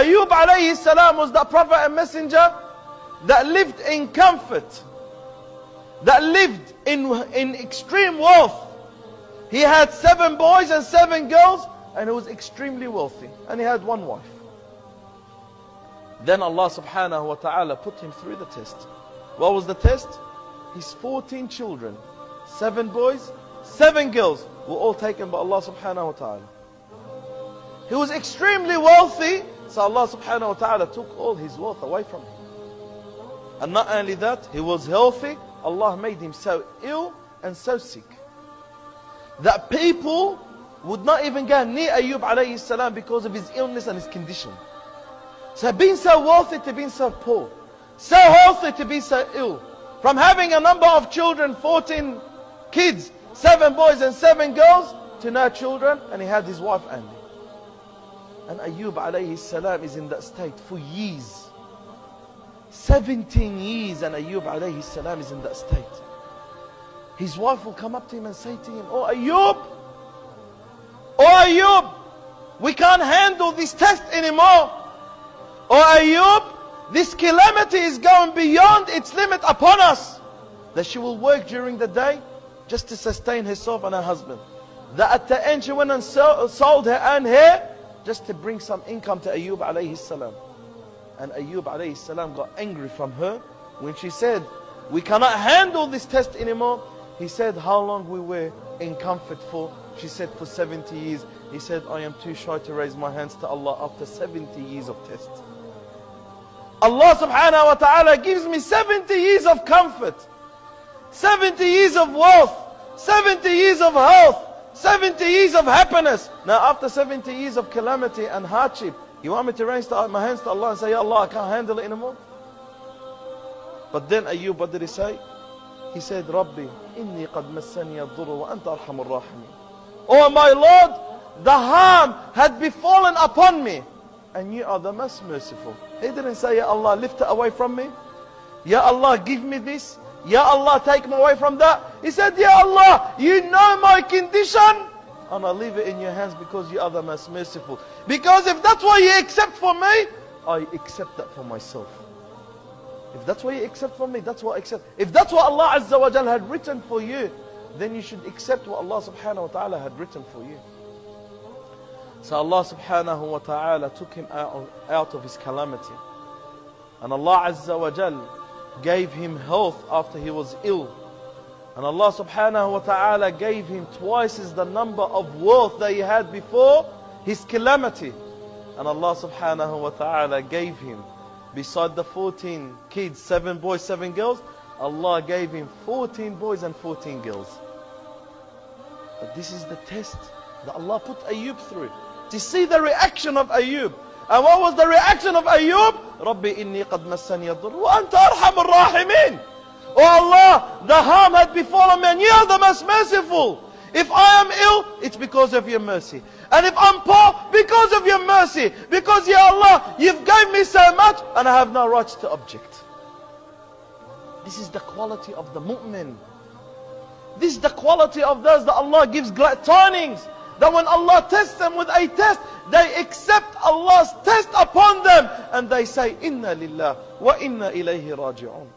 Ayub alayhi salam was the prophet and messenger that lived in comfort, that lived in extreme wealth. He had 7 boys and 7 girls, and he was extremely wealthy, and he had 1 wife. Then Allah subhanahu wa ta'ala put him through the test. What was the test? His 14 children, 7 boys, 7 girls, were all taken by Allah subhanahu wa ta'ala. He was extremely wealthy, so Allah subhanahu wa ta'ala took all his wealth away from him. And not only that, he was healthy. Allah made him so ill and so sick that people would not even go near Ayub alayhi salam because of his illness and his condition. So being so wealthy to being so poor, so healthy to be so ill, from having a number of children, 14 kids, 7 boys and 7 girls, to no children, and he had his wife only. And Ayub alayhi salam is in that state for years. 17 years, and Ayub alayhi salam is in that state. His wife will come up to him and say to him, "Oh Ayub, we can't handle this test anymore. Oh Ayub, this calamity is going beyond its limit upon us." That she will work during the day just to sustain herself and her husband. That at the end she went and sold her own hair just to bring some income to Ayub alayhi salam. And Ayub alayhi salam got angry from her when she said, "We cannot handle this test anymore." He said, "How long we were in comfort for?" She said, "For 70 years. He said, "I am too shy to raise my hands to Allah after 70 years of test." Allah subhanahu wa ta'ala gives me 70 years of comfort, 70 years of wealth, 70 years of health, 70 years of happiness. Now after 70 years of calamity and hardship, you want me to raise my hands to Allah and say, "Ya Allah, I can't handle it anymore"? But then Ayub, what did he say? He said, "Rabbi, inni qad massani ad-durr wa anta arhamur rahimin." Oh my Lord, the harm had befallen upon me, and you are the most merciful. He didn't say, "Ya Allah, lift it away from me. Ya Allah, give me this. Ya Allah, take me away from that." He said, "Ya Allah, you know my condition, and I leave it in your hands because you are the most merciful. Because if that's what you accept for me, I accept that for myself. If that's what you accept from me, that's what I accept. If that's what Allah Azza wa Jal had written for you, then you should accept what Allah subhanahu wa ta'ala had written for you." So Allah subhanahu wa ta'ala took him out of his calamity. And Allah Azza wa Jal gave him health after he was ill. And Allah subhanahu wa ta'ala gave him twice as the number of wealth that he had before his calamity. And Allah subhanahu wa ta'ala gave him, beside the 14 kids, 7 boys, 7 girls, Allah gave him 14 boys and 14 girls. But this is the test that Allah put Ayub through, to see the reaction of Ayub. And what was the reaction of Ayub? "Rabbi inni qad massani ad-durr wa anta arhamur rahimin." Oh Allah, the harm had befallen me, and you are the most merciful. If I am ill, it's because of your mercy. And if I'm poor, because of your mercy. Because, Ya Allah, you've gave me so much, and I have no rights to object. This is the quality of the mu'min. This is the quality of those that Allah gives glad tidings. That when Allah tests them with a test, they accept Allah's test upon them. And they say, "Inna lillah wa inna ilayhi raji'un."